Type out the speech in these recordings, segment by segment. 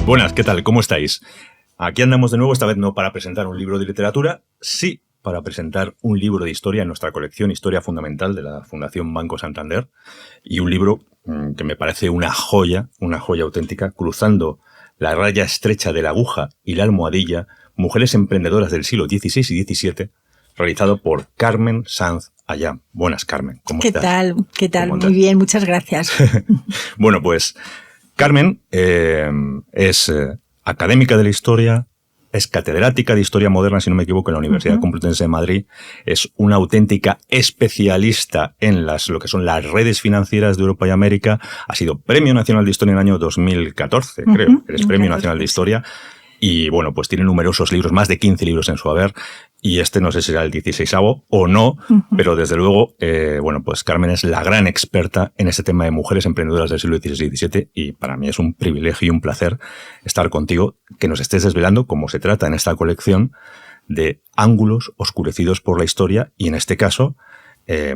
Buenas, ¿qué tal? ¿Cómo estáis? Aquí andamos de nuevo, esta vez no para presentar un libro de literatura, sí para presentar un libro de historia en nuestra colección Historia Fundamental de la Fundación Banco Santander, y un libro que me parece una joya auténtica, cruzando la raya estrecha de la aguja y la almohadilla, mujeres emprendedoras del siglo XVI y XVII, realizado por Carmen Sanz Ayá. Buenas, Carmen, ¿cómo estás? ¿Qué tal? Muy bien, muchas gracias. Bueno, pues Carmen es académica de la historia, es catedrática de Historia Moderna, si no me equivoco, en la Universidad Complutense de Madrid, es una auténtica especialista en lo que son las redes financieras de Europa y América, ha sido Premio Nacional de Historia en el año 2014, creo, eres Premio Nacional de Historia, y bueno, pues tiene numerosos libros, más de 15 libros en su haber, y este no sé si será el 16º o no, pero desde luego, bueno, pues Carmen es la gran experta en este tema de mujeres emprendedoras del siglo XVI y XVII, y para mí es un privilegio y un placer estar contigo, que nos estés desvelando cómo se trata en esta colección de ángulos oscurecidos por la historia, y en este caso,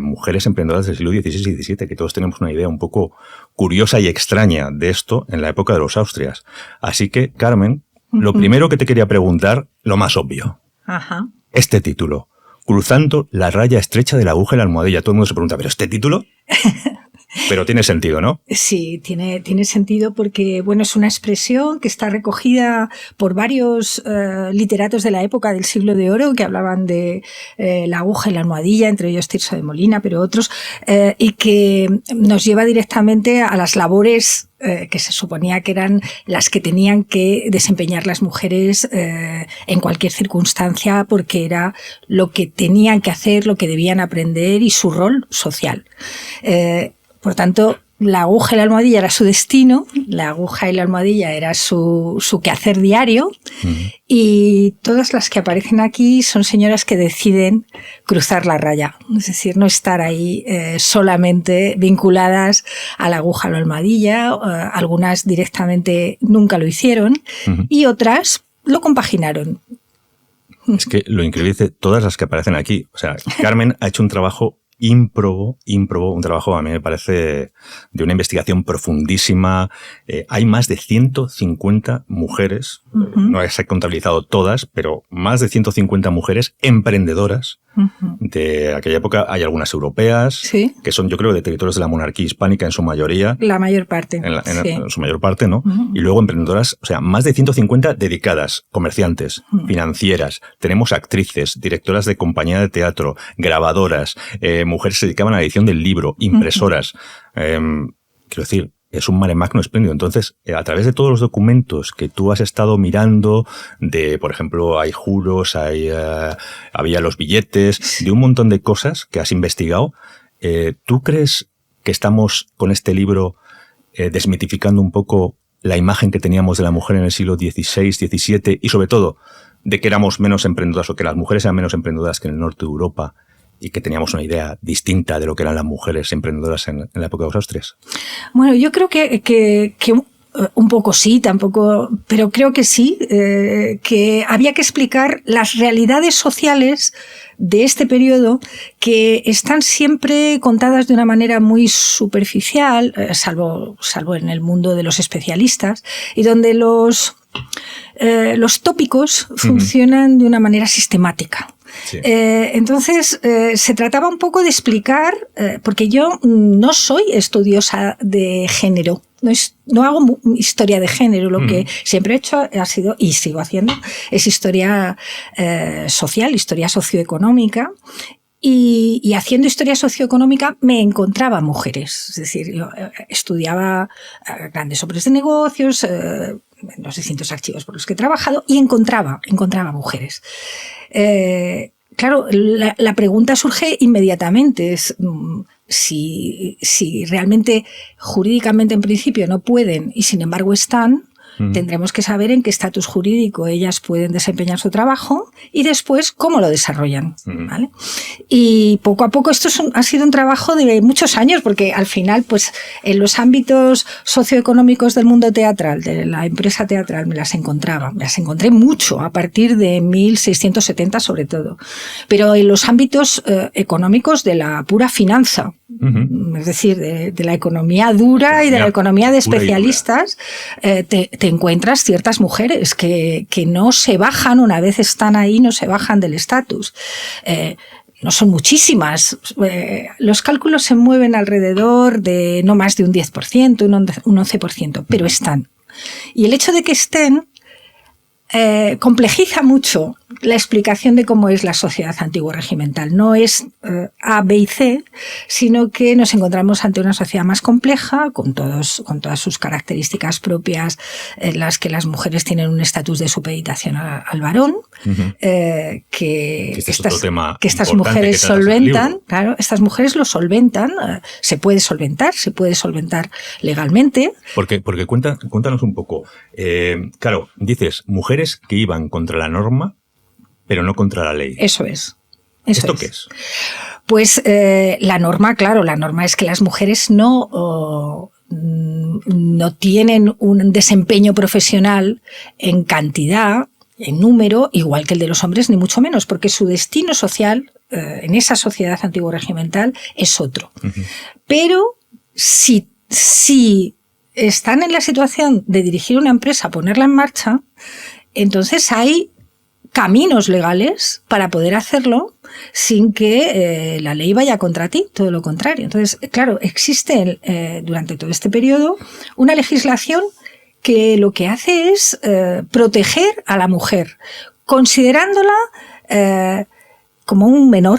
mujeres emprendedoras del siglo XVI y XVII, que todos tenemos una idea un poco curiosa y extraña de esto en la época de los Austrias. Así que, Carmen, lo primero que te quería preguntar, lo más obvio. Ajá. Este título, Cruzando la raya estrecha de la aguja y la almohadilla. Todo el mundo se pregunta, ¿pero este título? Pero tiene sentido, ¿no? Sí, tiene sentido porque, bueno, es una expresión que está recogida por varios literatos de la época del Siglo de Oro que hablaban de la aguja y la almohadilla, entre ellos Tirso de Molina, pero otros, y que nos lleva directamente a las labores que se suponía que eran las que tenían que desempeñar las mujeres en cualquier circunstancia, porque era lo que tenían que hacer, lo que debían aprender y su rol social. Por tanto, la aguja y la almohadilla era su destino, la aguja y la almohadilla era su quehacer diario, y todas las que aparecen aquí son señoras que deciden cruzar la raya, es decir, no estar ahí solamente vinculadas a la aguja o la almohadilla, algunas directamente nunca lo hicieron, y otras lo compaginaron. Es que lo increíble de todas las que aparecen aquí, o sea, Carmen ha hecho un trabajo ímprobo, un trabajo a mí me parece de una investigación profundísima. Hay más de 150 mujeres, no se han contabilizado todas, pero más de 150 mujeres emprendedoras de aquella época. Hay algunas europeas, ¿sí?, que son, yo creo, de territorios de la monarquía hispánica en su mayoría. La mayor parte. En su mayor parte, ¿no? Y luego emprendedoras, o sea, más de 150 dedicadas, comerciantes, financieras, tenemos actrices, directoras de compañía de teatro, grabadoras, mujeres que se dedicaban a la edición del libro, impresoras. Quiero decir, es un mare magnum espléndido. Entonces, a través de todos los documentos que tú has estado mirando, por ejemplo, hay juros, había los billetes, de un montón de cosas que has investigado, ¿tú crees que estamos con este libro desmitificando un poco la imagen que teníamos de la mujer en el siglo XVI, XVII, y sobre todo de que éramos menos emprendedoras, o que las mujeres eran menos emprendedoras que en el norte de Europa, y que teníamos una idea distinta de lo que eran las mujeres emprendedoras en la época de los Austrias? Bueno, yo creo que un poco sí, tampoco, pero creo que sí, que había que explicar las realidades sociales de este periodo, que están siempre contadas de una manera muy superficial, salvo en el mundo de los especialistas, y donde los tópicos funcionan de una manera sistemática. Sí. Entonces, se trataba un poco de explicar, porque yo no soy estudiosa de género, no hago historia de género, lo que siempre he hecho ha sido, y sigo haciendo, es historia social, historia socioeconómica. Y haciendo historia socioeconómica me encontraba mujeres, es decir, yo estudiaba grandes hombres de negocios, en los distintos archivos por los que he trabajado, y encontraba mujeres. Claro, la pregunta surge inmediatamente, es si realmente jurídicamente en principio no pueden y sin embargo están, tendremos que saber en qué estatus jurídico ellas pueden desempeñar su trabajo y después cómo lo desarrollan, ¿vale? Y poco a poco esto ha sido un trabajo de muchos años, porque al final, pues, en los ámbitos socioeconómicos del mundo teatral, de la empresa teatral, me las encontré mucho, a partir de 1670 sobre todo. Pero en los ámbitos económicos de la pura finanza, es decir, de la economía dura y de la economía de especialistas, te encuentras ciertas mujeres que no se bajan, una vez están ahí, no se bajan del estatus. No son muchísimas. Los cálculos se mueven alrededor de no más de un 10%, un 11%, pero están. Y el hecho de que estén complejiza mucho la explicación de cómo es la sociedad antiguo regimental. No es A, B y C, sino que nos encontramos ante una sociedad más compleja, con todas sus características propias, en las que las mujeres tienen un estatus de supeditación al varón, que estas mujeres solventan. Claro, estas mujeres lo solventan. Se puede solventar legalmente. Porque cuéntanos un poco. Claro, dices, mujeres que iban contra la norma, pero no contra la ley. Eso es. ¿Esto qué es? Pues la norma es que las mujeres no tienen un desempeño profesional en cantidad, en número, igual que el de los hombres, ni mucho menos, porque su destino social en esa sociedad antiguo regimental es otro. Pero si están en la situación de dirigir una empresa, ponerla en marcha, entonces hay caminos legales para poder hacerlo sin que la ley vaya contra ti, todo lo contrario. Entonces, claro, existe durante todo este periodo una legislación que lo que hace es proteger a la mujer, considerándola como un menor.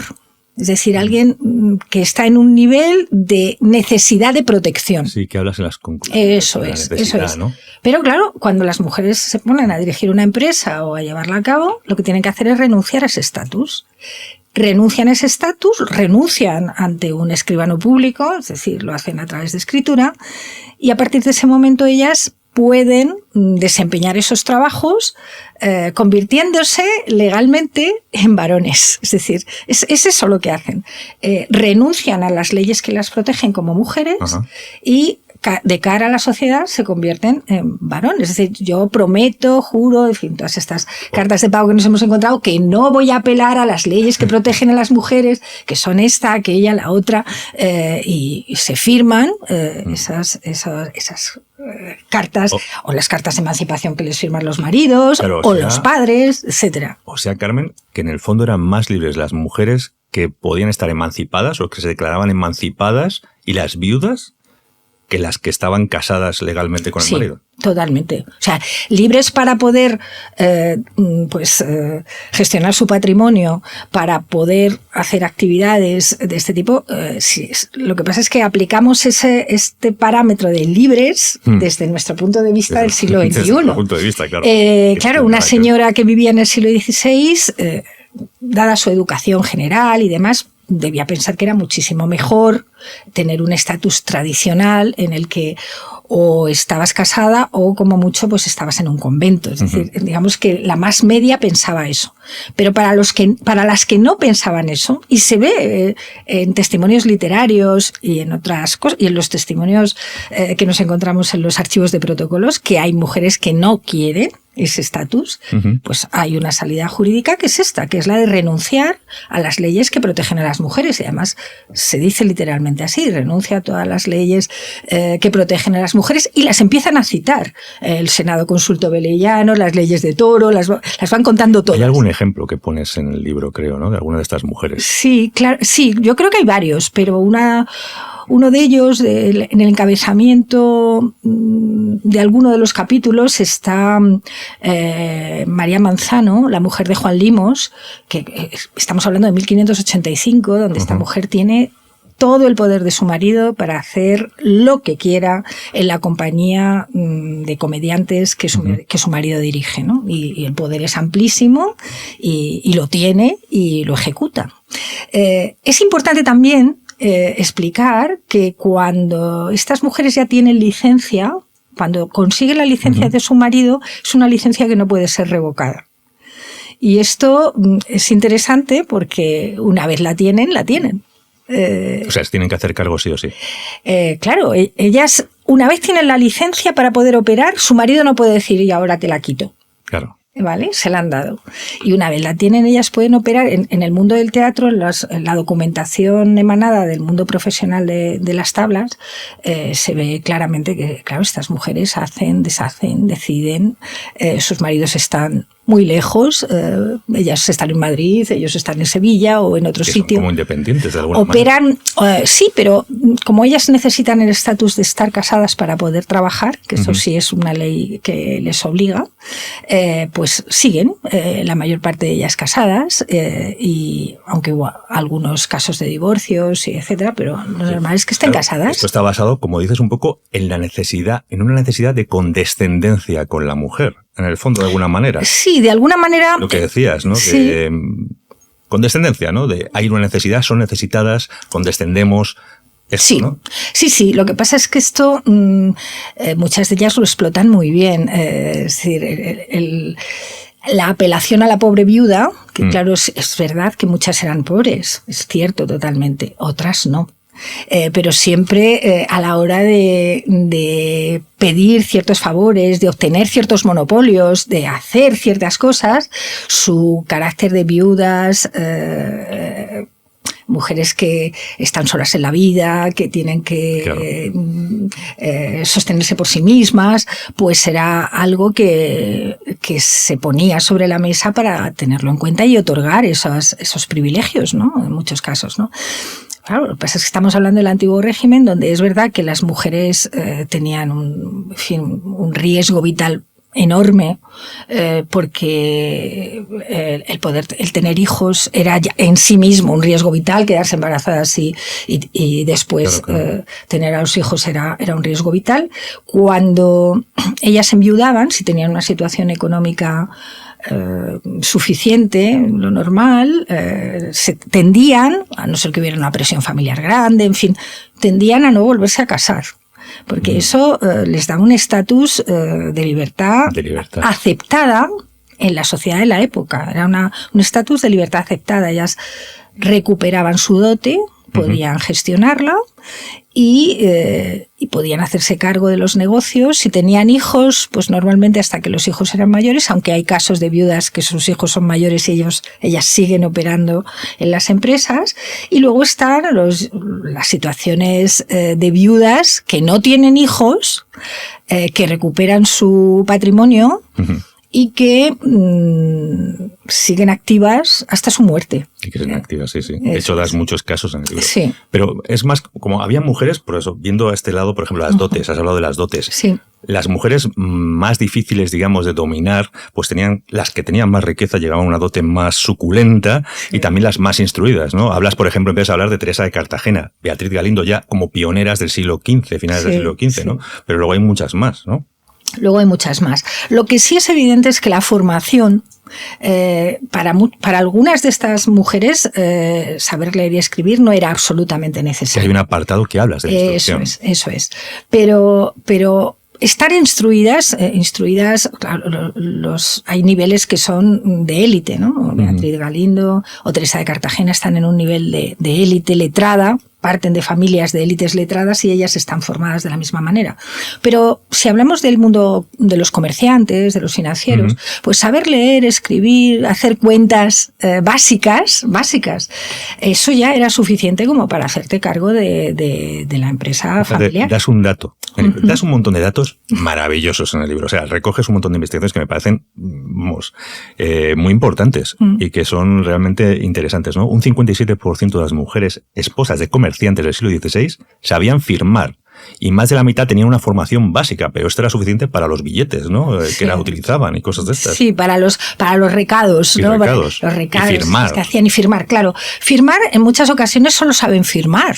Es decir, alguien que está en un nivel de necesidad de protección. Sí, que hablas en las conclusiones. Eso es. ¿No? Pero claro, cuando las mujeres se ponen a dirigir una empresa o a llevarla a cabo, lo que tienen que hacer es renunciar a ese estatus. Renuncian a ese estatus, renuncian ante un escribano público, es decir, lo hacen a través de escritura, y a partir de ese momento ellas pueden desempeñar esos trabajos convirtiéndose legalmente en varones. Es decir, es eso lo que hacen. Renuncian a las leyes que las protegen como mujeres. Ajá. Y de cara a la sociedad se convierten en varones. Es decir, yo prometo, juro, en fin, todas estas cartas de pago que nos hemos encontrado, que no voy a apelar a las leyes que protegen a las mujeres, que son esta, aquella, la otra, y se firman esas cartas, o las cartas de emancipación que les firman los maridos, o los padres, etcétera. O sea, Carmen, que en el fondo eran más libres las mujeres que podían estar emancipadas o que se declaraban emancipadas, y las viudas que las que estaban casadas legalmente con el marido. Totalmente. O sea, libres para poder gestionar su patrimonio, para poder hacer actividades de este tipo. Sí, lo que pasa es que aplicamos este parámetro de libres desde nuestro punto de vista del siglo XXI. Desde nuestro punto de vista, claro. Claro, una señora que vivía en el siglo XVI, dada su educación general y demás, debía pensar que era muchísimo mejor tener un estatus tradicional en el que o estabas casada o como mucho pues estabas en un convento. Es decir, digamos que la más media pensaba eso. Pero para las que no pensaban eso, y se ve en testimonios literarios y en otras cosas, y en los testimonios que nos encontramos en los archivos de protocolos, que hay mujeres que no quieren ese estatus, pues hay una salida jurídica que es esta, que es la de renunciar a las leyes que protegen a las mujeres. Y además se dice literalmente así: renuncia a todas las leyes que protegen a las mujeres, y las empiezan a citar. El Senado Consulto Veleyano, las leyes de Toro, las van contando todas. Hay algún ejemplo que pones en el libro, creo, ¿no?, de alguna de estas mujeres. Sí, claro, sí, yo creo que hay varios, pero uno de ellos, en el encabezamiento de alguno de los capítulos, está María Manzano, la mujer de Juan Limos, que estamos hablando de 1585, donde esta mujer tiene todo el poder de su marido para hacer lo que quiera en la compañía de comediantes que su marido dirige, ¿no? Y el poder es amplísimo y lo tiene y lo ejecuta. Es importante también explicar que cuando estas mujeres ya tienen licencia, cuando consiguen la licencia de su marido, es una licencia que no puede ser revocada. Y esto es interesante porque una vez la tienen, la tienen. O sea, tienen que hacer cargo sí o sí. Claro, ellas una vez tienen la licencia para poder operar, su marido no puede decir y ahora te la quito. Claro. ¿vale? Se la han dado. Y una vez la tienen, ellas pueden operar en el mundo del teatro, en la documentación emanada del mundo profesional de las tablas, se ve claramente que, claro, estas mujeres hacen, deshacen, deciden, sus maridos están muy lejos, ellas están en Madrid, ellos están en Sevilla o en otro sitio. Son como independientes de alguna manera. Operan, sí, pero como ellas necesitan el estatus de estar casadas para poder trabajar, que eso sí es una ley que les obliga, pues siguen, la mayor parte de ellas casadas, y aunque hubo algunos casos de divorcios y etcétera, pero lo normal es que estén casadas. Esto está basado, como dices, un poco en la necesidad, en una necesidad de condescendencia con la mujer, en el fondo, de alguna manera. Sí, de alguna manera. Lo que decías, ¿no? Sí. Que, condescendencia, ¿no? De hay una necesidad, son necesitadas, condescendemos. Esto, sí, ¿no? sí. Lo que pasa es que esto muchas de ellas lo explotan muy bien. Es decir, la apelación a la pobre viuda, que claro, es verdad que muchas eran pobres, es cierto totalmente, otras no. Pero siempre a la hora de pedir ciertos favores, de obtener ciertos monopolios, de hacer ciertas cosas, su carácter de viudas, mujeres que están solas en la vida, que tienen que sostenerse por sí mismas, pues era algo que se ponía sobre la mesa para tenerlo en cuenta y otorgar esos privilegios, ¿no? En muchos casos, ¿no? Claro, lo que pasa es que estamos hablando del antiguo régimen, donde es verdad que las mujeres tenían un riesgo vital enorme, porque el tener hijos era ya en sí mismo un riesgo vital, quedarse embarazadas y después tener a los hijos era un riesgo vital. Cuando ellas enviudaban, si tenían una situación económica suficiente, lo normal, se tendían, a no ser que hubiera una presión familiar grande, en fin, tendían a no volverse a casar. Porque eso les da un estatus de libertad aceptada en la sociedad de la época. Era un estatus de libertad aceptada. Ellas recuperaban su dote, podían gestionarla y podían hacerse cargo de los negocios. Si tenían hijos, pues normalmente hasta que los hijos eran mayores, aunque hay casos de viudas que sus hijos son mayores y ellas siguen operando en las empresas. Y luego están las situaciones de viudas que no tienen hijos, que recuperan su patrimonio y que siguen activas hasta su muerte. Y que siguen activas, sí. De hecho, das muchos casos en el libro. Sí. Pero es más, como había mujeres, por eso, viendo a este lado, por ejemplo, las dotes, has hablado de las dotes. Sí. Las mujeres más difíciles, digamos, de dominar, pues las que tenían más riqueza llegaban a una dote más suculenta y también las más instruidas, ¿no? Hablas, por ejemplo, empiezas a hablar de Teresa de Cartagena, Beatriz Galindo, ya como pioneras del siglo XV, finales del siglo XV, ¿no? Pero luego hay muchas más, ¿no? Luego hay muchas más. Lo que sí es evidente es que la formación, para algunas de estas mujeres, saber leer y escribir no era absolutamente necesario. Hay un apartado que hablas de instrucción. Eso es. Pero estar instruidas, claro, hay niveles que son de élite, ¿no? Beatriz Galindo o Teresa de Cartagena están en un nivel de élite letrada, parten de familias de élites letradas y ellas están formadas de la misma manera. Pero si hablamos del mundo de los comerciantes, de los financieros, pues saber leer, escribir, hacer cuentas básicas, eso ya era suficiente como para hacerte cargo de la empresa familiar. Das un dato, das un montón de datos maravillosos en el libro. O sea, recoges un montón de investigaciones que me parecen muy importantes y que son realmente interesantes, ¿no? Un 57% de las mujeres esposas de comerciantes del siglo XVI sabían firmar y más de la mitad tenían una formación básica, pero esto era suficiente para los billetes, ¿no? Que la utilizaban y cosas de estas. Sí, para los recados, ¿no? Recados. Los recados y firmar. Que hacían y firmar, claro. Firmar en muchas ocasiones solo saben firmar.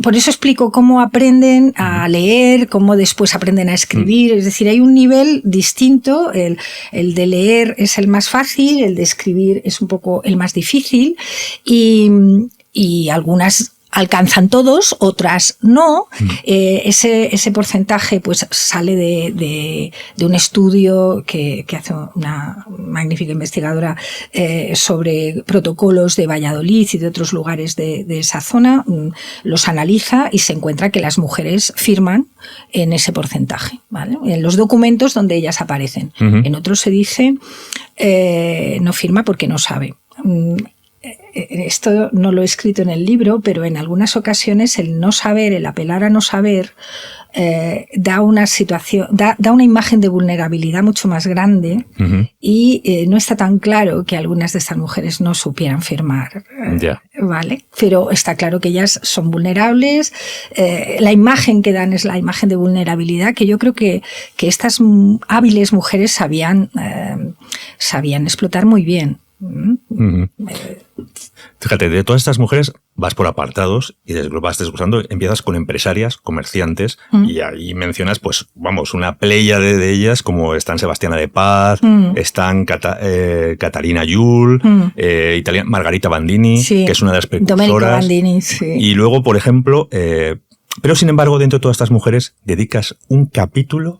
Por eso explico cómo aprenden a leer, cómo después aprenden a escribir. Es decir, hay un nivel distinto. El de leer es el más fácil, el de escribir es un poco el más difícil y algunas alcanzan todos, otras no. Ese porcentaje pues sale de un estudio que hace una magnífica investigadora sobre protocolos de Valladolid y de otros lugares de esa zona. Los analiza y se encuentra que las mujeres firman en ese porcentaje, ¿vale? En los documentos donde ellas aparecen. En otros se dice no firma porque no sabe. Esto no lo he escrito en el libro, pero en algunas ocasiones el no saber, el apelar a no saber, da una situación, da una imagen de vulnerabilidad mucho más grande y no está tan claro que algunas de estas mujeres no supieran firmar, ¿vale? Pero está claro que ellas son vulnerables. La imagen que dan es la imagen de vulnerabilidad que yo creo que estas hábiles mujeres sabían explotar muy bien. Fíjate, de todas estas mujeres vas por apartados y vas desglosando, empiezas con empresarias, comerciantes, y ahí mencionas, pues, vamos, una pléyade de ellas, como están Sebastiana de Paz, están Catalina Yull, Margarita Bandini, que es una de las precursoras. Bandini, sí. Y luego, por ejemplo, pero sin embargo, dentro de todas estas mujeres, dedicas un capítulo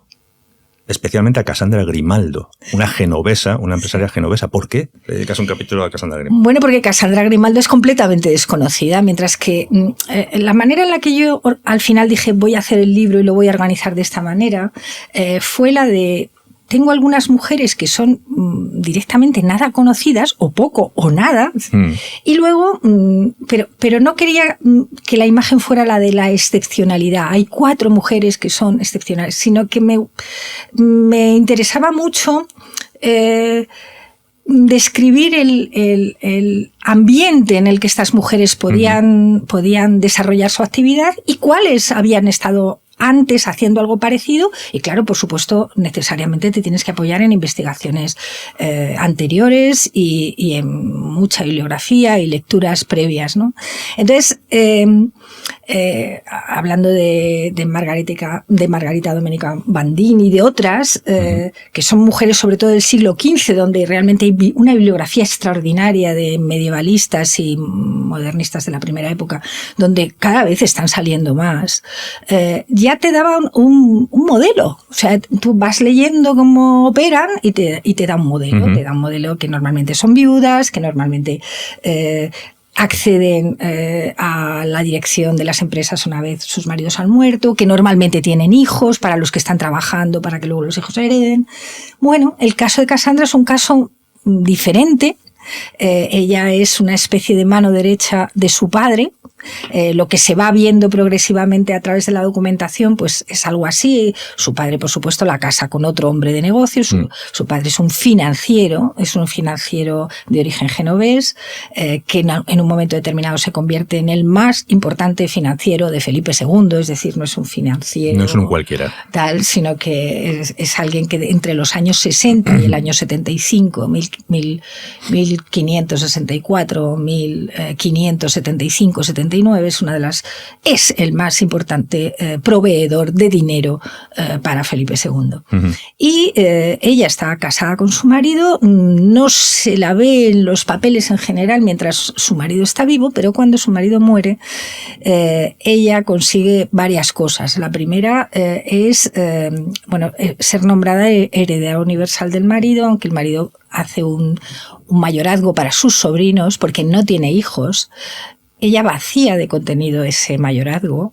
especialmente a Cassandra Grimaldo, una genovesa, una empresaria genovesa. ¿Por qué le dedicas un capítulo a Cassandra Grimaldo? Bueno, porque Cassandra Grimaldo es completamente desconocida, mientras que la manera en la que yo al final dije voy a hacer el libro y lo voy a organizar de esta manera, fue la de... Tengo algunas mujeres que son directamente nada conocidas, o poco, o nada, y luego, pero no quería que la imagen fuera la de la excepcionalidad. Hay 4 mujeres que son excepcionales, sino que me interesaba mucho describir el ambiente en el que estas mujeres podían desarrollar su actividad y cuáles habían estado antes haciendo algo parecido. Y claro, por supuesto, necesariamente te tienes que apoyar en investigaciones anteriores y en mucha bibliografía y lecturas previas, ¿no? Entonces, hablando de Margarita Domenica Bandini y de otras, que son mujeres sobre todo del siglo XV, donde realmente hay una bibliografía extraordinaria de medievalistas y modernistas de la primera época, donde cada vez están saliendo más, ya te daban un modelo. O sea, tú vas leyendo cómo operan y te da un modelo. Te da un modelo que normalmente son viudas, que normalmente acceden a la dirección de las empresas una vez sus maridos han muerto, que normalmente tienen hijos para los que están trabajando para que luego los hijos hereden. Bueno, el caso de Cassandra es un caso diferente. Ella es una especie de mano derecha de su padre. Lo que se va viendo progresivamente a través de la documentación, pues es algo así. Su padre, por supuesto, la casa con otro hombre de negocios. Su padre es un financiero de origen genovés, que en un momento determinado se convierte en el más importante financiero de Felipe II, es decir, no es un financiero. No es un cualquiera. Tal, sino que es alguien que entre los años 60 y el año 75, 1564, 1575, 79, es el más importante proveedor de dinero para Felipe II. Y ella está casada con su marido, no se la ve en los papeles en general mientras su marido está vivo, pero cuando su marido muere, ella consigue varias cosas. La primera es ser nombrada heredera universal del marido, aunque el marido hace un mayorazgo para sus sobrinos porque no tiene hijos. Ella vacía de contenido ese mayorazgo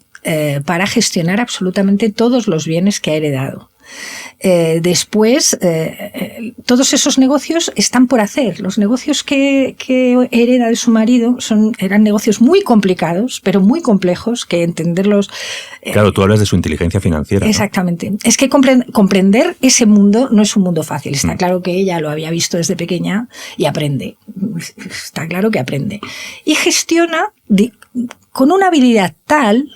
para gestionar absolutamente todos los bienes que ha heredado. Después, todos esos negocios están por hacer. Los negocios que hereda de su marido eran negocios muy complicados, pero muy complejos, que entenderlos... Claro, tú hablas de su inteligencia financiera. Exactamente. ¿No? Es que comprender ese mundo no es un mundo fácil. Está claro que ella lo había visto desde pequeña y aprende. Está claro que aprende. Y gestiona con una habilidad tal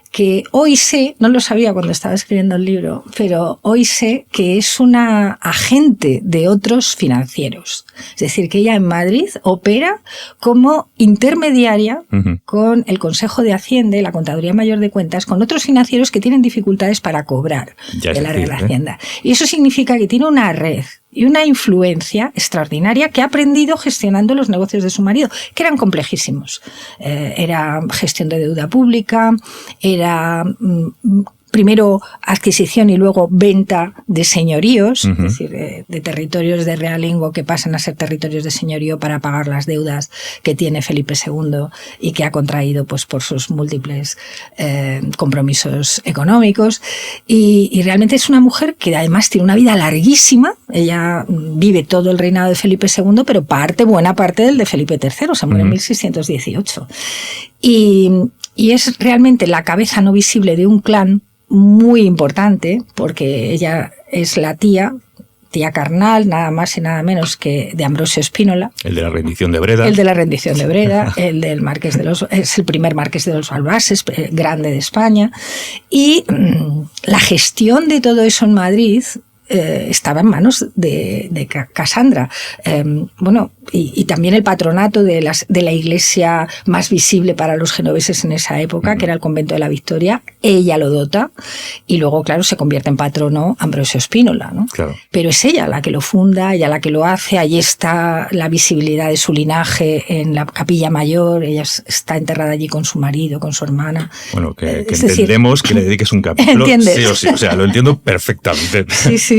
que hoy sé, no lo sabía cuando estaba escribiendo el libro, pero hoy sé que es una agente de otros financieros. Es decir, que ella en Madrid opera como intermediaria con el Consejo de Hacienda y la Contaduría Mayor de Cuentas, con otros financieros que tienen dificultades para cobrar de la Real Hacienda. Y eso significa que tiene una red y una influencia extraordinaria que ha aprendido gestionando los negocios de su marido, que eran complejísimos. Era gestión de deuda pública, era primero adquisición y luego venta de señoríos, es decir, de territorios de realengo que pasan a ser territorios de señorío para pagar las deudas que tiene Felipe II y que ha contraído pues por sus múltiples compromisos económicos. Y realmente es una mujer que además tiene una vida larguísima. Ella vive todo el reinado de Felipe II, pero buena parte del de Felipe III, se muere en 1618. Y es realmente la cabeza no visible de un clan muy importante, porque ella es la tía carnal, nada más y nada menos que de Ambrosio Spínola. El de la rendición de Breda. El de la rendición de Breda, el del marqués de los... Es el primer marqués de los Albases, grande de España. Y la gestión de todo eso en Madrid estaba en manos de Casandra. Bueno, y también el patronato de la iglesia más visible para los genoveses en esa época, que era el convento de la Victoria, ella lo dota, y luego, claro, se convierte en patrono Ambrosio Spínola, ¿no? Claro. Pero es ella la que lo funda, ella la que lo hace, allí está la visibilidad de su linaje en la capilla mayor, ella está enterrada allí con su marido, con su hermana. Bueno, que entendemos que le dediques un capítulo. ¿Entiendes? Sí o sí, o sea, lo entiendo perfectamente. Sí.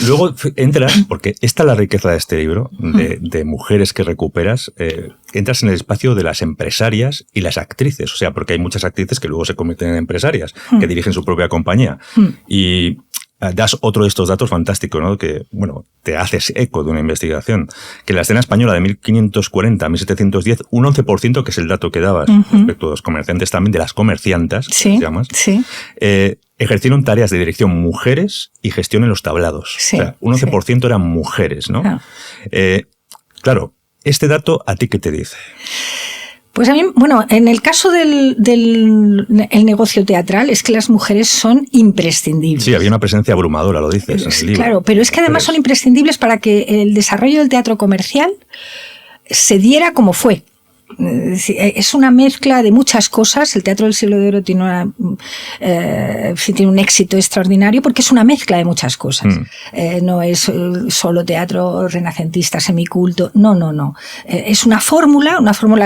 Luego entras, porque esta es la riqueza de este libro, de mujeres que recuperas, entras en el espacio de las empresarias y las actrices, o sea, porque hay muchas actrices que luego se convierten en empresarias, que dirigen su propia compañía. Y das otro de estos datos fantásticos, ¿no? Que, bueno, te haces eco de una investigación, que en la escena española de 1540 a 1710, un 11%, que es el dato que dabas respecto a los comerciantes, también de las comerciantas, sí, que llamas, sí. Ejercieron tareas de dirección mujeres y gestión en los tablados. Sí, o sea, un 11% eran mujeres, ¿no? Claro, este dato, ¿a ti qué te dice? Pues a mí, bueno, en el caso del negocio teatral es que las mujeres son imprescindibles. Sí, había una presencia abrumadora, lo dices en el libro. Claro, pero es que además son imprescindibles para que el desarrollo del teatro comercial se diera como fue. Es una mezcla de muchas cosas. El teatro del siglo de oro tiene un éxito extraordinario porque es una mezcla de muchas cosas. No es solo teatro renacentista, semiculto. No. Es una fórmula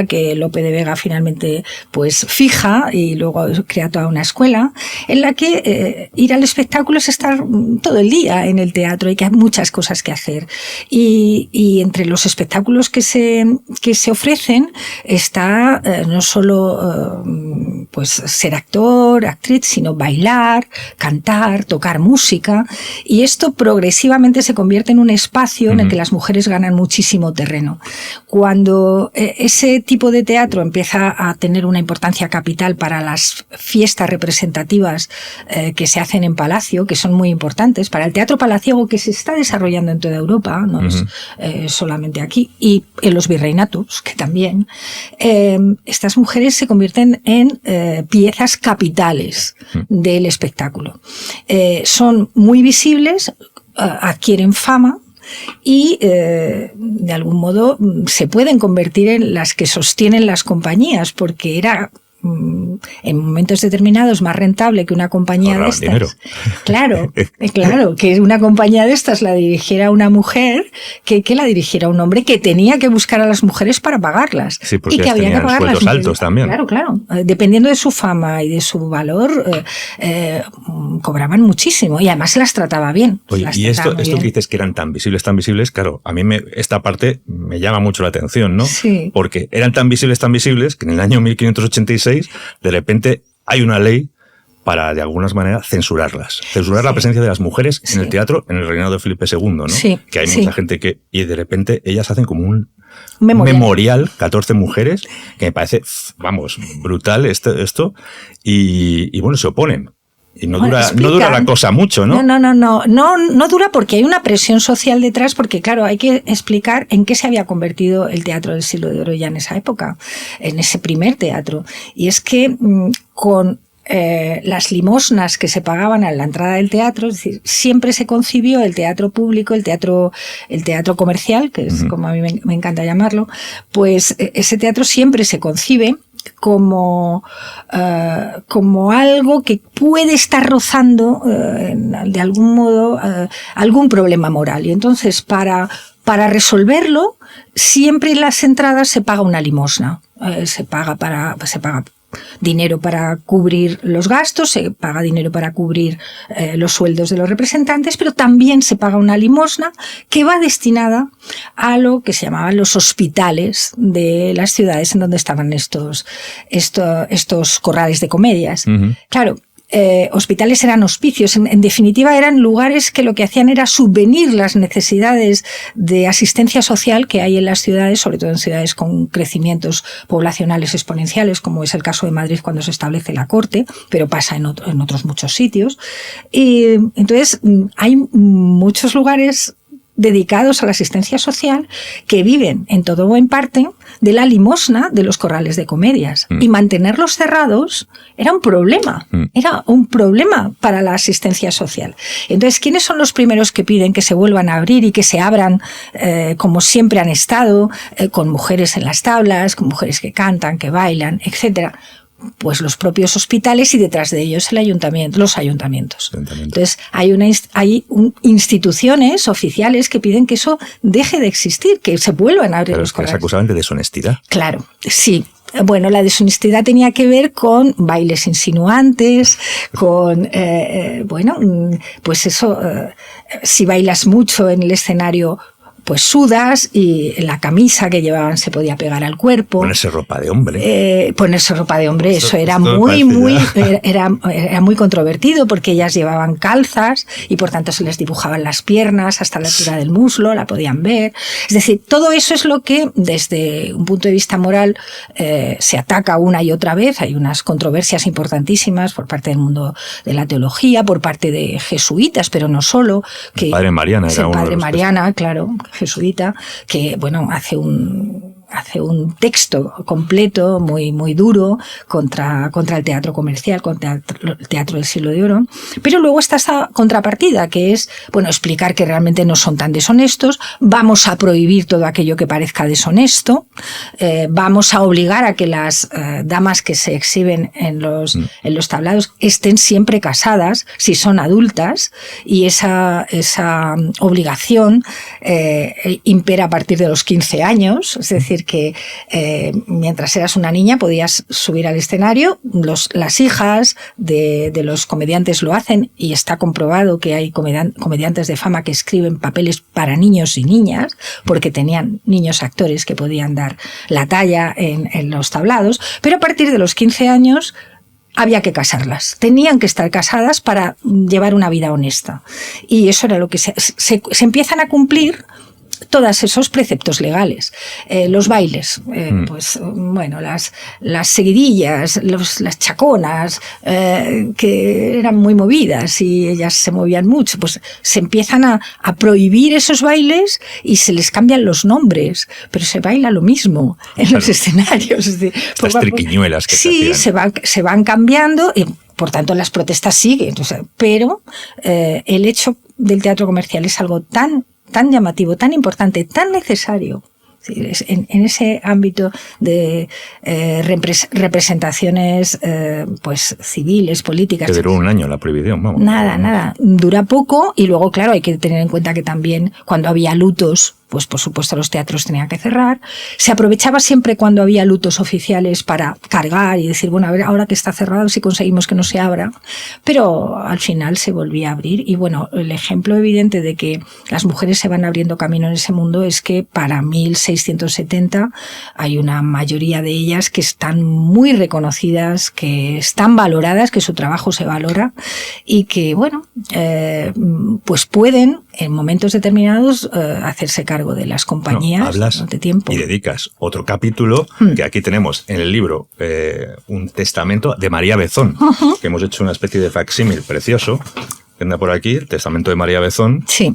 que Lope de Vega finalmente pues fija y luego crea toda una escuela en la que ir al espectáculo es estar todo el día en el teatro y que hay muchas cosas que hacer. Y entre los espectáculos que se ofrecen está no solo pues ser actor, actriz, sino bailar, cantar, tocar música, y esto progresivamente se convierte en un espacio en el que las mujeres ganan muchísimo terreno. Cuando ese tipo de teatro empieza a tener una importancia capital para las fiestas representativas que se hacen en Palacio, que son muy importantes, para el teatro palaciego que se está desarrollando en toda Europa, no es solamente aquí, y en los virreinatos, que también, estas mujeres se convierten en piezas capitales del espectáculo. Son muy visibles, adquieren fama y de algún modo se pueden convertir en las que sostienen las compañías, porque era en momentos determinados más rentable que una compañía de estas. Dinero. Claro, que una compañía de estas la dirigiera una mujer que la dirigiera un hombre que tenía que buscar a las mujeres para pagarlas. Sí, porque y que había que pagarlas sueldos altos también. Claro. Dependiendo de su fama y de su valor, cobraban muchísimo y además se las trataba bien. Oye, y esto que dices que eran tan visibles, claro, a mí esta parte me llama mucho la atención, ¿no? Sí. Porque eran tan visibles que en el año 1586 de repente hay una ley para, de alguna manera, censurarlas. Censurar la presencia de las mujeres en el teatro en el reinado de Felipe II, ¿no? Sí, que hay mucha gente y de repente ellas hacen como un memorial, 14 mujeres, que me parece, vamos, brutal esto y bueno, se oponen. Y no dura la cosa mucho, ¿no? No dura porque hay una presión social detrás, porque claro, hay que explicar en qué se había convertido el teatro del siglo de oro ya en esa época, en ese primer teatro. Y es que con las limosnas que se pagaban a la entrada del teatro, es decir, siempre se concibió el teatro público, el teatro comercial, que es como a mí me encanta llamarlo, pues ese teatro siempre se concibe como algo que puede estar rozando de algún modo algún problema moral. Y entonces para resolverlo, siempre en las entradas se paga una limosna. Se paga dinero para cubrir los gastos, se paga dinero para cubrir los sueldos de los representantes, pero también se paga una limosna que va destinada a lo que se llamaban los hospitales de las ciudades en donde estaban estos corrales de comedias. Uh-huh. Claro, hospitales eran hospicios, en definitiva eran lugares que lo que hacían era subvenir las necesidades de asistencia social que hay en las ciudades, sobre todo en ciudades con crecimientos poblacionales exponenciales, como es el caso de Madrid cuando se establece la Corte, pero pasa en otros muchos sitios. Y entonces hay muchos lugares dedicados a la asistencia social que viven en todo o en parte de la limosna de los corrales de comedias. Y mantenerlos cerrados era un problema. Era un problema para la asistencia social. Entonces, ¿quiénes son los primeros que piden que se vuelvan a abrir y que se abran como siempre han estado, con mujeres en las tablas, con mujeres que cantan, que bailan, etcétera? Pues los propios hospitales y detrás de ellos los ayuntamientos. Entonces hay instituciones oficiales que piden que eso deje de existir, que se vuelvan a abrir los corrales. ¿Es acusaban de deshonestidad? Claro, sí. Bueno, la deshonestidad tenía que ver con bailes insinuantes, con, pues eso, si bailas mucho en el escenario, pues sudas y la camisa que llevaban se podía pegar al cuerpo. Ponerse ropa de hombre. Eso era muy controvertido porque ellas llevaban calzas y por tanto se les dibujaban las piernas hasta la altura del muslo, la podían ver. Es decir, todo eso es lo que desde un punto de vista moral se ataca una y otra vez. Hay unas controversias importantísimas por parte del mundo de la teología, por parte de jesuitas, pero no solo. El padre Mariana era uno de los... El padre Mariana, claro, jesuita, que bueno, hace un texto completo muy muy duro contra el teatro comercial, contra el teatro del siglo de oro, pero luego está esta contrapartida que es, bueno, explicar que realmente no son tan deshonestos, vamos a prohibir todo aquello que parezca deshonesto, vamos a obligar a que las damas que se exhiben en los tablados estén siempre casadas si son adultas, y esa obligación impera a partir de los 15 años, es decir, que mientras eras una niña podías subir al escenario. Las hijas de los comediantes lo hacen, y está comprobado que hay comediantes de fama que escriben papeles para niños y niñas porque tenían niños actores que podían dar la talla en los tablados, pero a partir de los 15 años había que casarlas, tenían que estar casadas para llevar una vida honesta, y eso era lo que se empiezan a cumplir todos esos preceptos legales. Los bailes, pues bueno, las seguidillas, las chaconas, que eran muy movidas y ellas se movían mucho, pues se empiezan a prohibir esos bailes y se les cambian los nombres, pero se baila lo mismo en los escenarios. Es decir, las triquiñuelas que sí, se van cambiando y por tanto las protestas siguen. Entonces, pero el hecho del teatro comercial es algo tan llamativo, tan importante, tan necesario. En ese ámbito de representaciones pues civiles, políticas. Que duró un año la prohibición, vamos. Nada. Dura poco, y luego, claro, hay que tener en cuenta que también cuando había lutos, pues por supuesto los teatros tenían que cerrar. Se aprovechaba siempre cuando había lutos oficiales para cargar y decir, bueno, a ver, ahora que está cerrado, si conseguimos que no se abra. Pero al final se volvía a abrir. Y bueno, el ejemplo evidente de que las mujeres se van abriendo camino en ese mundo es que para 1670 hay una mayoría de ellas que están muy reconocidas, que están valoradas, que su trabajo se valora y que, bueno, pues pueden en momentos determinados hacerse cargo de las compañías durante tiempo. Y dedicas otro capítulo, que aquí tenemos en el libro un testamento de María Bezón, que hemos hecho una especie de facsímil precioso, que anda por aquí, el testamento de María Bezón. Sí.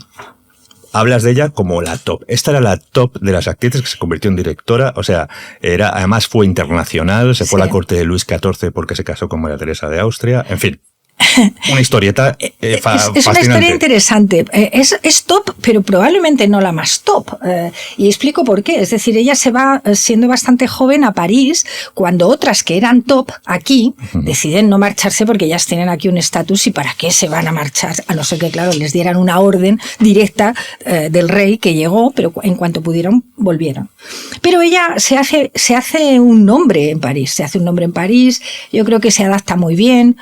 Hablas de ella como la top. Esta era la top de las actrices, que se convirtió en directora. O sea, además fue internacional, se fue a la corte de Luis XIV porque se casó con María Teresa de Austria. En fin. Una historieta es fascinante. una historia interesante. Es top, pero probablemente no la más top. Y explico por qué. Es decir, ella se va siendo bastante joven a París cuando otras que eran top aquí deciden no marcharse porque ellas tienen aquí un estatus y para qué se van a marchar, a no ser que, claro, les dieran una orden directa del rey que llegó, pero en cuanto pudieron, volvieron. Pero ella se hace un nombre en París. Yo creo que se adapta muy bien.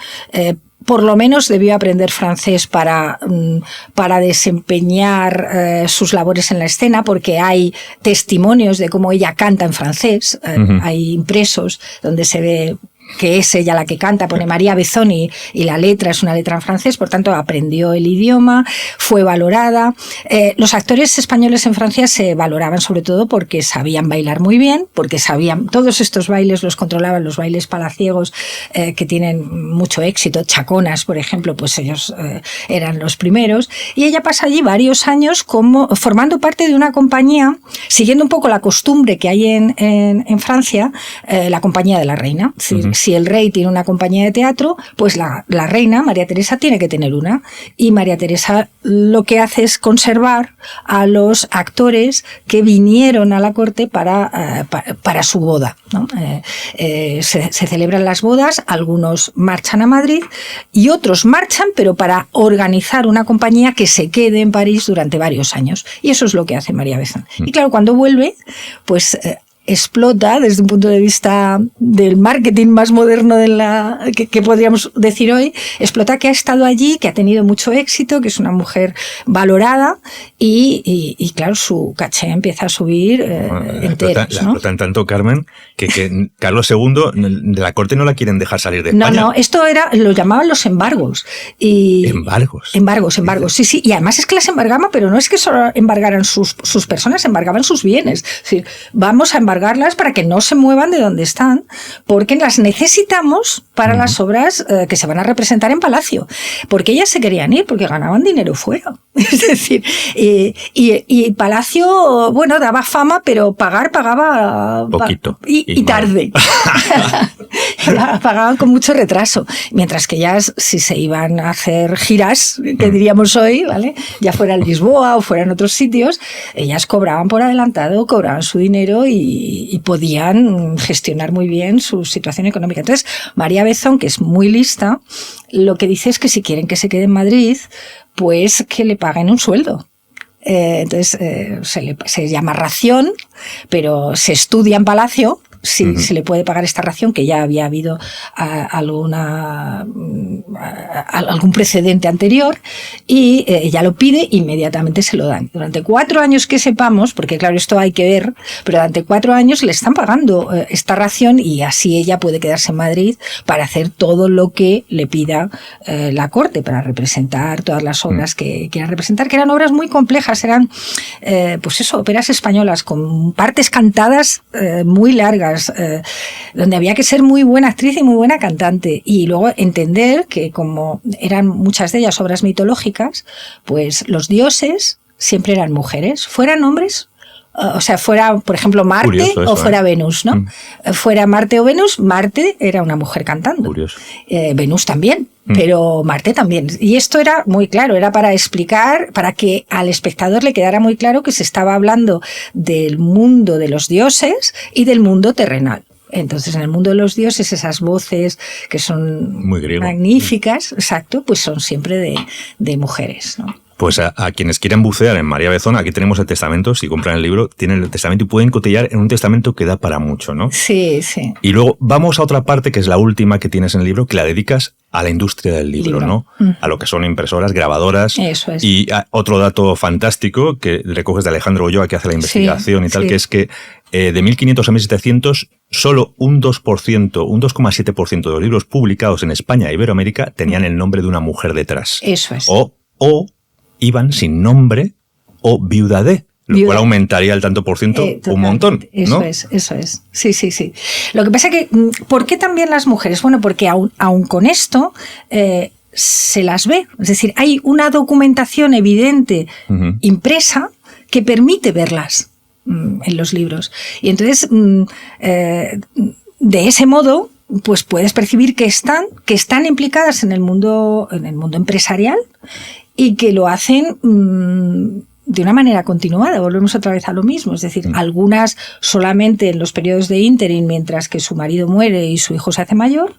Por lo menos debió aprender francés para desempeñar sus labores en la escena, porque hay testimonios de cómo ella canta en francés, hay impresos donde se ve que es ella la que canta, pone María Besson y la letra es una letra en francés, por tanto aprendió el idioma, fue valorada. Los actores españoles en Francia se valoraban sobre todo porque sabían bailar muy bien, porque sabían, todos estos bailes los controlaban, los bailes palaciegos que tienen mucho éxito, chaconas, por ejemplo, pues ellos eran los primeros, y ella pasa allí varios años formando parte de una compañía, siguiendo un poco la costumbre que hay en Francia, la compañía de la reina. Es decir, si el rey tiene una compañía de teatro, pues la reina, María Teresa, tiene que tener una. Y María Teresa lo que hace es conservar a los actores que vinieron a la corte para su boda, ¿no? Se celebran las bodas, algunos marchan a Madrid y otros marchan, pero para organizar una compañía que se quede en París durante varios años. Y eso es lo que hace María Besson. Y claro, cuando vuelve, pues explota desde un punto de vista del marketing más moderno que podríamos decir hoy, explota que ha estado allí, que ha tenido mucho éxito, que es una mujer valorada y claro, su caché empieza a subir entero. La explotan tanto, Carmen, que Carlos II de la corte no la quieren dejar salir de España. No, esto lo llamaban los embargos. ¿Embargos? Embargos, sí. Y además es que las embargaban, pero no es que solo embargaran sus personas, embargaban sus bienes. Es decir, vamos a embargarlas para que no se muevan de donde están, porque las necesitamos para las obras que se van a representar en Palacio. Porque ellas se querían ir, porque ganaban dinero fuera. Es decir, y Palacio, bueno, daba fama, pero pagaba poquito y tarde. Pagaban con mucho retraso. Mientras que ellas, si se iban a hacer giras, que diríamos hoy, ¿vale? Ya fuera en Lisboa o fuera en otros sitios, ellas cobraban por adelantado, cobraban su dinero y podían gestionar muy bien su situación económica. Entonces, María Besson, que es muy lista, lo que dice es que si quieren que se quede en Madrid, pues que le paguen un sueldo. Entonces, se llama ración, pero se estudia en Palacio si se le puede pagar esta ración, que ya había habido algún precedente anterior, y ella lo pide, inmediatamente se lo dan. Durante 4 años que sepamos, porque claro, esto hay que ver, pero durante 4 años le están pagando esta ración y así ella puede quedarse en Madrid para hacer todo lo que le pida la corte, para representar todas las obras que quiera representar, que eran obras muy complejas, eran pues eso, óperas españolas con partes cantadas muy largas, donde había que ser muy buena actriz y muy buena cantante, y luego entender que como eran muchas de ellas obras mitológicas, pues los dioses siempre eran mujeres, fueran hombres, o sea, fuera, por ejemplo, Marte o fuera Venus, ¿no? Fuera Marte o Venus, Marte era una mujer cantando. Venus también, pero Marte también. Y esto era muy claro, era para explicar, para que al espectador le quedara muy claro que se estaba hablando del mundo de los dioses y del mundo terrenal. Entonces, en el mundo de los dioses, esas voces que son muy magníficas, exacto, pues son siempre de mujeres, ¿no? Pues a quienes quieran bucear en María Besson, aquí tenemos el testamento. Si compran el libro, tienen el testamento y pueden cotillar en un testamento que da para mucho, ¿no? Sí, sí. Y luego vamos a otra parte, que es la última que tienes en el libro, que la dedicas a la industria del libro, ¿no? A lo que son impresoras, grabadoras. Eso es. Y otro dato fantástico que recoges de Alejandro Ulloa, que hace la investigación y tal, que es que de 1500 a 1700, solo un 2%, un 2,7% de los libros publicados en España e Iberoamérica tenían el nombre de una mujer detrás. Eso es. O iban sin nombre o viuda de, lo cual aumentaría el tanto por ciento un montón, ¿no? Eso es. Sí. Lo que pasa es que, ¿por qué también las mujeres? Bueno, porque aún con esto se las ve. Es decir, hay una documentación evidente, impresa, que permite verlas en los libros. Y entonces, de ese modo, pues puedes percibir que están implicadas en el mundo empresarial y que lo hacen de una manera continuada. Volvemos otra vez a lo mismo, es decir, algunas solamente en los periodos de ínterin mientras que su marido muere y su hijo se hace mayor,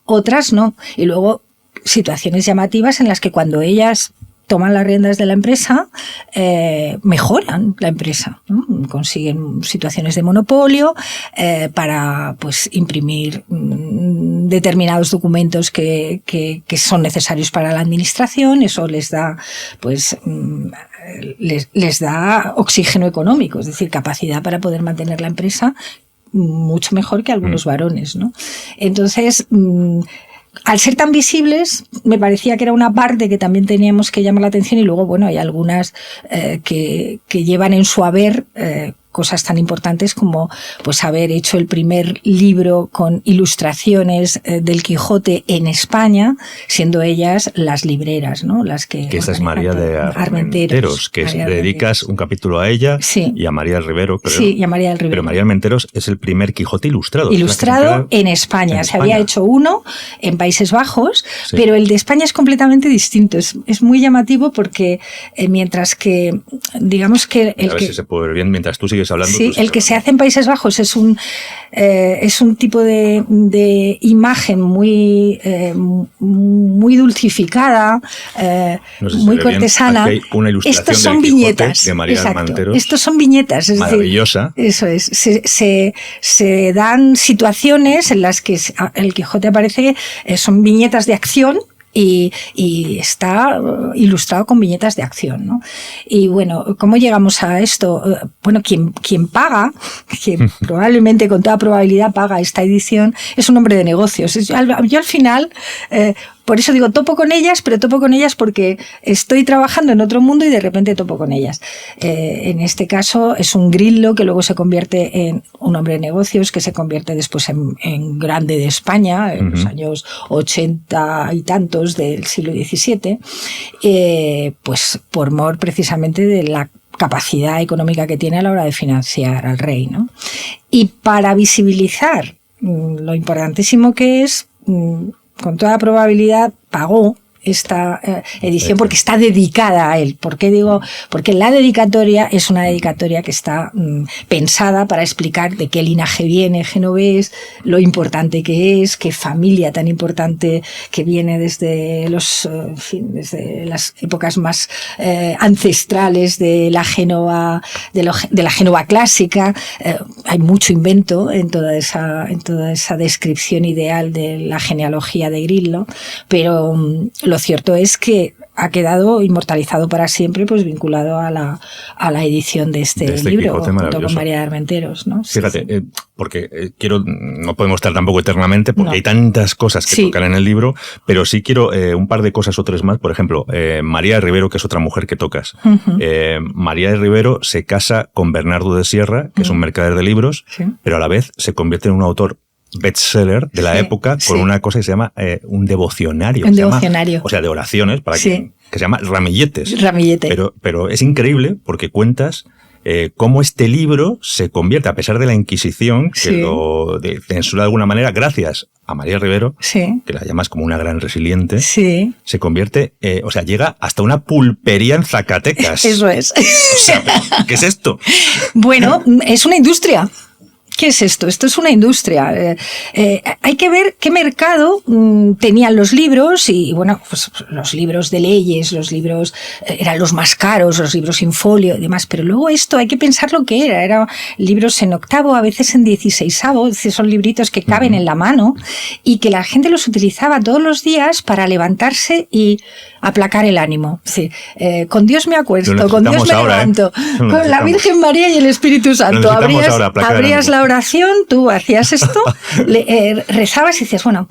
otras no. Y luego situaciones llamativas en las que cuando ellas toman las riendas de la empresa, mejoran la empresa, ¿no? Consiguen situaciones de monopolio para pues imprimir determinados documentos que son necesarios para la administración. Eso les da pues les da oxígeno económico, es decir, capacidad para poder mantener la empresa mucho mejor que algunos varones, ¿no? Entonces, al ser tan visibles, me parecía que era una parte que también teníamos que llamar la atención, y luego, bueno, hay algunas que llevan en su haber cosas tan importantes como pues haber hecho el primer libro con ilustraciones del Quijote en España, siendo ellas las libreras, ¿no? Las que esa es María de Armenteros, que le dedicas un capítulo a ella, sí, y a María del Rivero, creo. Sí, y a María del Rivero. Pero María Armenteros es el primer Quijote ilustrado. Ilustrado en España. Se había hecho uno en Países Bajos, sí, pero el de España es completamente distinto. Es muy llamativo porque mientras que, digamos que... A ver si se puede ver bien mientras tú sigues hablando. Sí, el que se hace en Países Bajos es un tipo de imagen muy dulcificada, no sé si muy cortesana. Aquí hay una ilustración estos son del viñetas. De María Armenteros. Estos son viñetas. Es maravillosa. Decir, eso es. Se dan situaciones en las que el Quijote aparece, son viñetas de acción. Y está ilustrado con viñetas de acción, ¿no? Y bueno, ¿cómo llegamos a esto? Bueno, quien paga, quien probablemente con toda probabilidad paga esta edición, es un hombre de negocios. Yo al final... por eso digo, topo con ellas, pero topo con ellas porque estoy trabajando en otro mundo y de repente topo con ellas. En este caso es un Grillo que luego se convierte en un hombre de negocios, que se convierte después en grande de España, en los años 80 y tantos del siglo XVII, pues por mor precisamente de la capacidad económica que tiene a la hora de financiar al rey, ¿no? Y para visibilizar lo importantísimo que es... con toda probabilidad pagó esta edición porque está dedicada a él. ¿Por qué digo? Porque la dedicatoria es una dedicatoria que está pensada para explicar de qué linaje viene genovés, lo importante que es, qué familia tan importante que viene desde desde las épocas más ancestrales de la Génova, de la Génova clásica. Hay mucho invento en toda esa descripción ideal de la genealogía de Grillo, pero lo cierto es que ha quedado inmortalizado para siempre, pues vinculado a la edición de este libro, junto con María de Armenteros, ¿no? Fíjate, sí. Porque no podemos estar tampoco eternamente, porque hay tantas cosas que tocar en el libro, pero sí quiero un par de cosas o tres más. Por ejemplo, María de Rivero, que es otra mujer que tocas. María de Rivero se casa con Bernardo de Sierra, que es un mercader de libros, pero a la vez se convierte en un autor bestseller de la época con una cosa que se llama un devocionario. Un devocionario. O sea, de oraciones, para que se llama Ramilletes. Ramillete. Pero es increíble porque cuentas cómo este libro se convierte, a pesar de la Inquisición, que lo censura de alguna manera, gracias a María Rivero, que la llamas como una gran resiliente, se convierte, o sea, llega hasta una pulpería en Zacatecas. Eso es. O sea, ¿qué es esto? Bueno, es una industria. ¿Qué es esto? Esto es una industria. Hay que ver qué mercado tenían los libros y, bueno, pues los libros de leyes, los libros eran los más caros, los libros in folio y demás, pero luego esto hay que pensar lo que era. Eran libros en octavo, a veces en 16avo, son libritos que caben en la mano y que la gente los utilizaba todos los días para levantarse y aplacar el ánimo. Sí. Con Dios me acuesto, con Dios me levanto, con la Virgen María y el Espíritu Santo. Abrías la oración, tú hacías esto, rezabas y decías, bueno,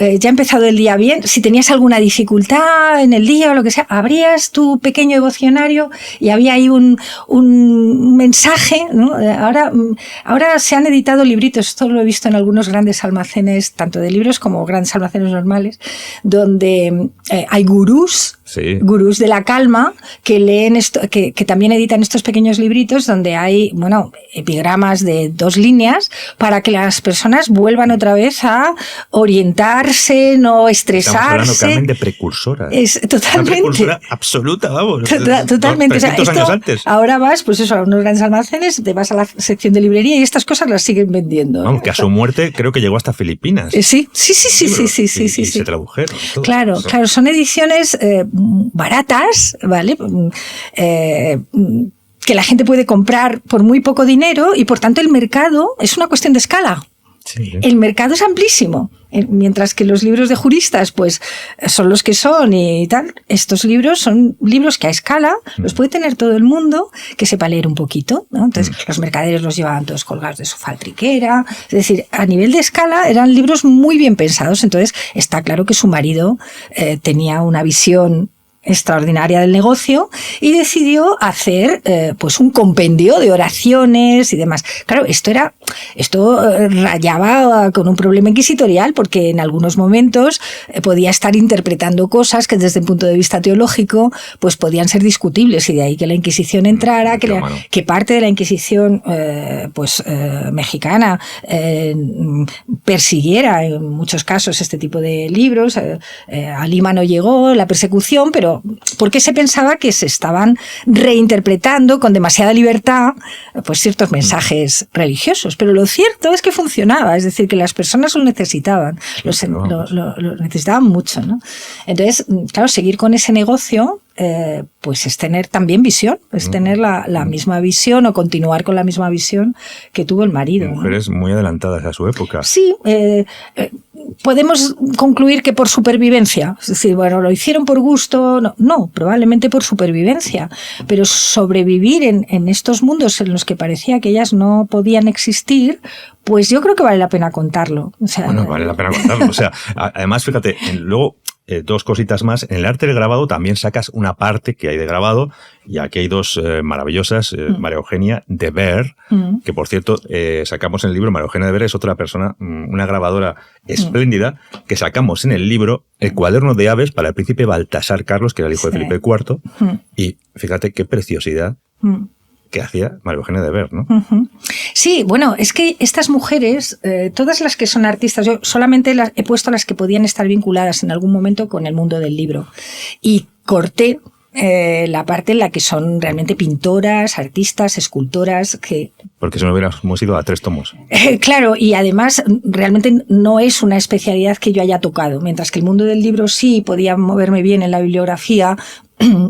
ya ha empezado el día bien. Si tenías alguna dificultad en el día o lo que sea, abrías tu pequeño devocionario y había ahí un mensaje, ¿no? Ahora se han editado libritos, esto lo he visto en algunos grandes almacenes, tanto de libros como grandes almacenes normales, donde hay gurús Sí. Gurús de la calma, que leen esto, que también editan estos pequeños libritos donde hay, bueno, epigramas de 2 líneas para que las personas vuelvan otra vez a orientarse, no estresarse. Estamos hablando, Carmen, de precursoras. Es totalmente. Una precursora absoluta, vamos. Totalmente. 300 años antes. Ahora vas, pues eso, a unos grandes almacenes, te vas a la sección de librería y estas cosas las siguen vendiendo. Vamos, que a su muerte creo que llegó hasta Filipinas. Sí. Y se tradujeron. Todo. Claro, son ediciones baratas, ¿vale? Que la gente puede comprar por muy poco dinero y por tanto el mercado es una cuestión de escala. Sí. El mercado es amplísimo, mientras que los libros de juristas pues son los que son y tal. Estos libros son libros que a escala los puede tener todo el mundo que sepa leer un poquito, ¿no? Entonces los mercaderes los llevaban todos colgados de su faltriquera. Es decir, a nivel de escala eran libros muy bien pensados. Entonces está claro que su marido tenía una visión extraordinaria del negocio y decidió hacer pues un compendio de oraciones y demás. Claro, esto rayaba con un problema inquisitorial porque en algunos momentos podía estar interpretando cosas que desde el punto de vista teológico pues podían ser discutibles, y de ahí que la Inquisición entrara, que parte de la Inquisición mexicana persiguiera en muchos casos este tipo de libros. A Lima no llegó la persecución, pero porque se pensaba que se estaban reinterpretando con demasiada libertad pues ciertos mensajes religiosos. Pero lo cierto es que funcionaba, es decir, que las personas lo necesitaban, lo necesitaban mucho, ¿no? Entonces, claro, seguir con ese negocio pues es tener también visión, es tener la misma visión o continuar con la misma visión que tuvo el marido. Mujeres, ¿no?, muy adelantadas a su época. Sí, podemos concluir que por supervivencia, es decir, bueno, lo hicieron por gusto, no, probablemente por supervivencia, pero sobrevivir en estos mundos en los que parecía que ellas no podían existir, pues yo creo que vale la pena contarlo. O sea, bueno, vale la pena contarlo. O sea, además, fíjate, luego 2 cositas más. En el arte del grabado también sacas una parte que hay de grabado, y aquí hay 2 maravillosas. María Eugenia de Ver, que por cierto sacamos en el libro. María Eugenia de Ver es otra persona, una grabadora espléndida, que sacamos en el libro el cuaderno de aves para el príncipe Baltasar Carlos, que era el hijo de Felipe IV, y fíjate qué preciosidad que hacía María Eugenia de Ver, ¿no? Sí, bueno, es que estas mujeres, todas las que son artistas, yo solamente he puesto las que podían estar vinculadas en algún momento con el mundo del libro, y corté la parte en la que son realmente pintoras, artistas, escultoras, que... Porque si no hubiéramos ido a 3 tomos. Claro, y además realmente no es una especialidad que yo haya tocado, mientras que el mundo del libro sí podía moverme bien en la bibliografía.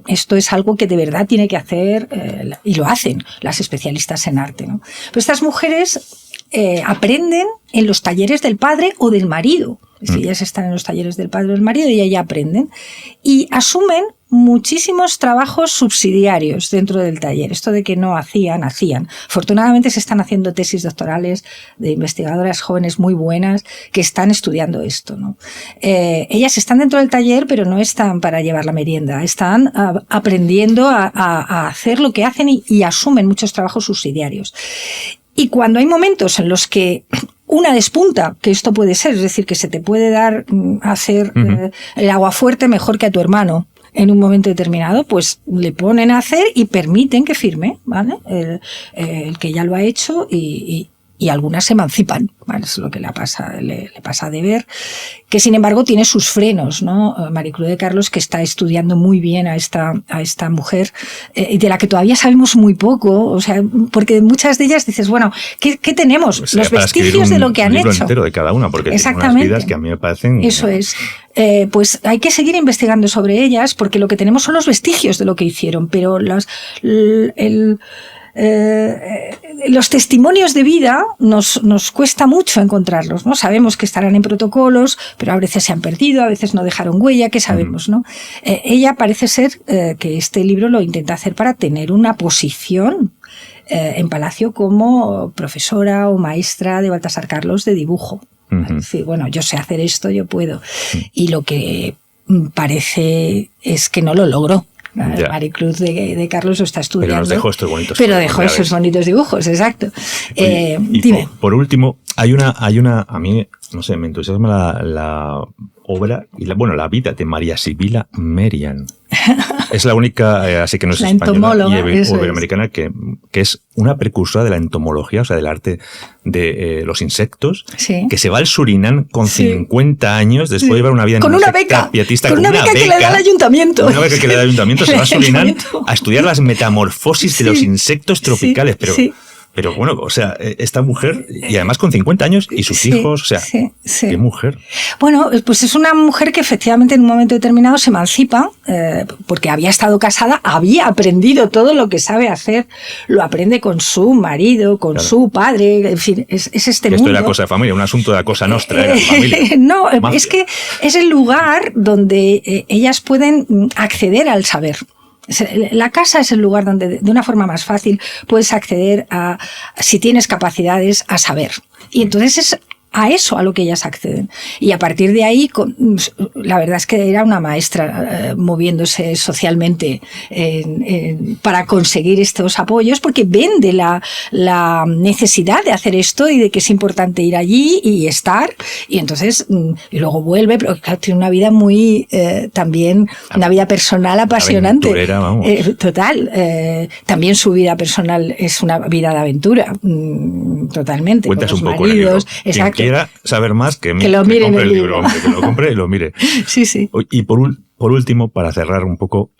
Esto es algo que de verdad tiene que hacer, y lo hacen las especialistas en arte, ¿no? Pero estas mujeres aprenden en los talleres del padre o del marido. Si ellas están en los talleres del padre o del marido, y ya aprenden y asumen muchísimos trabajos subsidiarios dentro del taller. Esto de que no hacían. Afortunadamente se están haciendo tesis doctorales de investigadoras jóvenes muy buenas que están estudiando esto, ¿no? Ellas están dentro del taller, pero no están para llevar la merienda. Están aprendiendo a hacer lo que hacen y asumen muchos trabajos subsidiarios. Y cuando hay momentos en los que una despunta, que esto puede ser, es decir, que se te puede dar hacer el aguafuerte mejor que a tu hermano en un momento determinado, pues le ponen a hacer y permiten que firme, ¿vale? El que ya lo ha hecho, y algunas se emancipan, ¿vale? Es lo que le pasa a De Ver, que sin embargo tiene sus frenos, ¿no? Maricruz de Carlos, que está estudiando muy bien a esta mujer, de la que todavía sabemos muy poco, o sea, porque muchas de ellas dices, bueno, ¿qué tenemos? Pues los vestigios de lo que han hecho. Un libro entero de cada una, porque tienen unas vidas que a mí me parecen... Eso es. Pues hay que seguir investigando sobre ellas, porque lo que tenemos son los vestigios de lo que hicieron, pero los testimonios de vida nos cuesta mucho encontrarlos, ¿no? Sabemos que estarán en protocolos, pero a veces se han perdido, a veces no dejaron huella, ¿qué sabemos, no? Ella parece ser que este libro lo intenta hacer para tener una posición en Palacio como profesora o maestra de Baltasar Carlos de dibujo. Es decir, bueno, yo sé hacer esto, yo puedo. Y lo que parece es que no lo logró. Maricruz de Carlos lo está estudiando. Pero nos dejó estos bonitos Pero dejó esos bonitos dibujos, exacto. Y dime. Por último, hay una, a mí no sé, me entusiasma la obra y la vida de María Sibila Merian. Es la única, así que no es la española y iberoamericana, que es una precursora de la entomología, o sea, del arte de los insectos, sí. que se va al Surinam con 50 años, después de llevar una vida en una beca, pietista, con una beca que le da el ayuntamiento. Con una beca que le da el ayuntamiento, se va a Surinam a estudiar las metamorfosis de los insectos tropicales, pero bueno, o sea, esta mujer, y además con 50 años, y sus hijos, o sea, qué mujer. Bueno, pues es una mujer que efectivamente en un momento determinado se emancipa, porque había estado casada, había aprendido todo lo que sabe hacer, lo aprende con su marido, con su padre, en fin, es este mundo. Esto es la cosa de familia, un asunto de la cosa nostra, la familia. No, mafia. Es que es el lugar donde ellas pueden acceder al saber. La casa es el lugar donde de una forma más fácil puedes acceder a, si tienes capacidades, a saber. Y entonces es a eso a lo que ellas acceden. Y a partir de ahí, la verdad es que era una maestra moviéndose socialmente para conseguir estos apoyos, porque ven de la necesidad de hacer esto y de que es importante ir allí y estar. Y entonces, y luego vuelve, pero claro, tiene una vida muy, también, una vida personal apasionante. Vamos. Total. También su vida personal es una vida de aventura. Totalmente. Cuentas con los un poco maridos. En el libro. Exacto. Quiera saber más, que lo mire compre el libro, hombre, que lo compre y lo mire. Sí. Y por último, para cerrar un poco,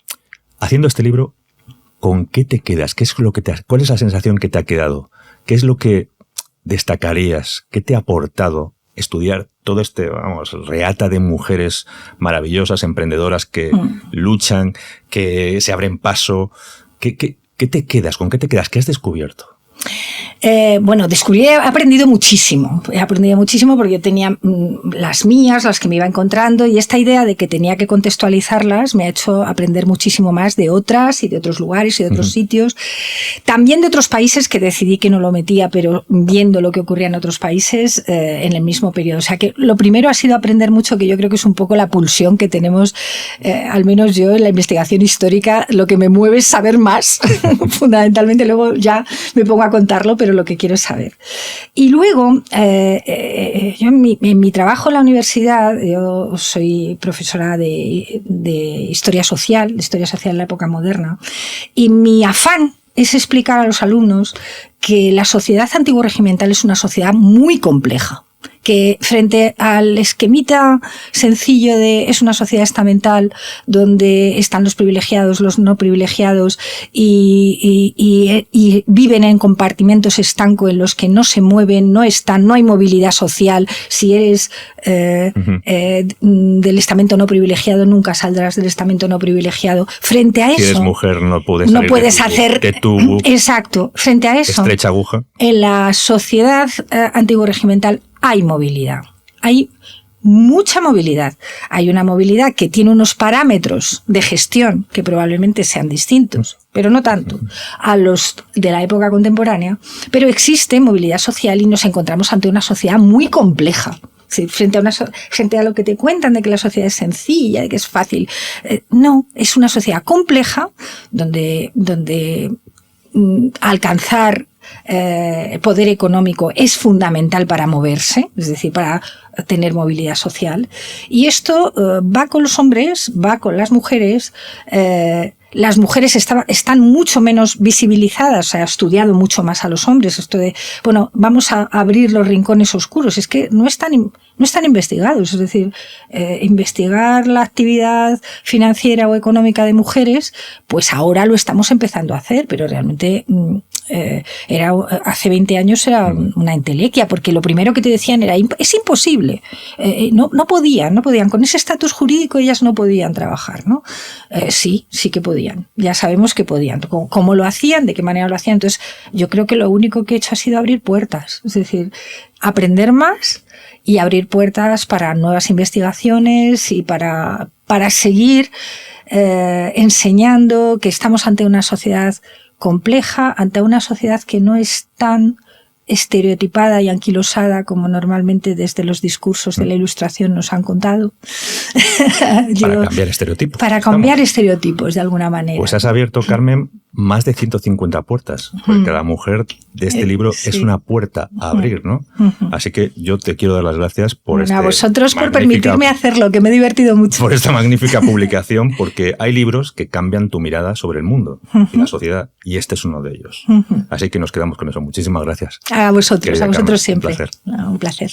haciendo este libro, ¿con qué te quedas? ¿Cuál es la sensación que te ha quedado? ¿Qué es lo que destacarías? ¿Qué te ha aportado estudiar todo reata de mujeres maravillosas, emprendedoras que luchan, que se abren paso? ¿Qué te quedas? ¿Con qué te quedas? ¿Qué has descubierto? Bueno, he aprendido muchísimo porque yo tenía las mías, las que me iba encontrando, y esta idea de que tenía que contextualizarlas me ha hecho aprender muchísimo más de otras y de otros lugares y de otros sitios, también de otros países que decidí que no lo metía, pero viendo lo que ocurría en otros países en el mismo periodo. O sea que lo primero ha sido aprender mucho, que yo creo que es un poco la pulsión que tenemos, al menos yo en la investigación histórica, lo que me mueve es saber más, fundamentalmente. Luego ya me pongo a contarlo, pero lo que quiero es saber. Y luego, yo en mi trabajo en la universidad, yo soy profesora de historia social en la época moderna, y mi afán es explicar a los alumnos que la sociedad antiguo-regimental es una sociedad muy compleja, que frente al esquemita sencillo de es una sociedad estamental donde están los privilegiados, los no privilegiados y viven en compartimentos estancos en los que no se mueven, no hay movilidad social. Si eres del estamento no privilegiado, nunca saldrás del estamento no privilegiado. Frente a eso, si eres mujer, no puedes hacer de tu exacto. Frente a eso, estrecha aguja. En la sociedad antiguo-regimental hay movilidad, hay mucha movilidad. Hay una movilidad que tiene unos parámetros de gestión que probablemente sean distintos, pero no tanto a los de la época contemporánea, pero existe movilidad social y nos encontramos ante una sociedad muy compleja. Sí, frente a lo que te cuentan de que la sociedad es sencilla, de que es fácil. No, es una sociedad compleja donde alcanzar poder económico es fundamental para moverse, es decir, para tener movilidad social. Y esto va con los hombres, va con las mujeres. Las mujeres están mucho menos visibilizadas, se ha estudiado mucho más a los hombres. Esto de, bueno, vamos a abrir los rincones oscuros, es que no están investigados. Es decir, investigar la actividad financiera o económica de mujeres, pues ahora lo estamos empezando a hacer, pero realmente hace 20 años era una entelequia, porque lo primero que te decían era es imposible. No podían. Con ese estatus jurídico ellas no podían trabajar, ¿no? Sí que podían. Ya sabemos que podían. ¿Cómo lo hacían? ¿De qué manera lo hacían? Entonces, yo creo que lo único que he hecho ha sido abrir puertas. Es decir, aprender más y abrir puertas para nuevas investigaciones y para seguir enseñando que estamos ante una sociedad compleja, ante una sociedad que no es tan estereotipada y anquilosada como normalmente desde los discursos de la Ilustración nos han contado. Para cambiar estereotipos. Para cambiar estereotipos, de alguna manera. Pues has abierto, Carmen, más de 150 puertas, porque cada mujer de este libro es una puerta a abrir, ¿no? Así que yo te quiero dar las gracias por a vosotros por permitirme hacerlo, que me he divertido mucho. Por esta magnífica publicación, porque hay libros que cambian tu mirada sobre el mundo y la sociedad, y este es uno de ellos. Así que nos quedamos con eso. Muchísimas gracias. A vosotros siempre. Un placer. Un placer.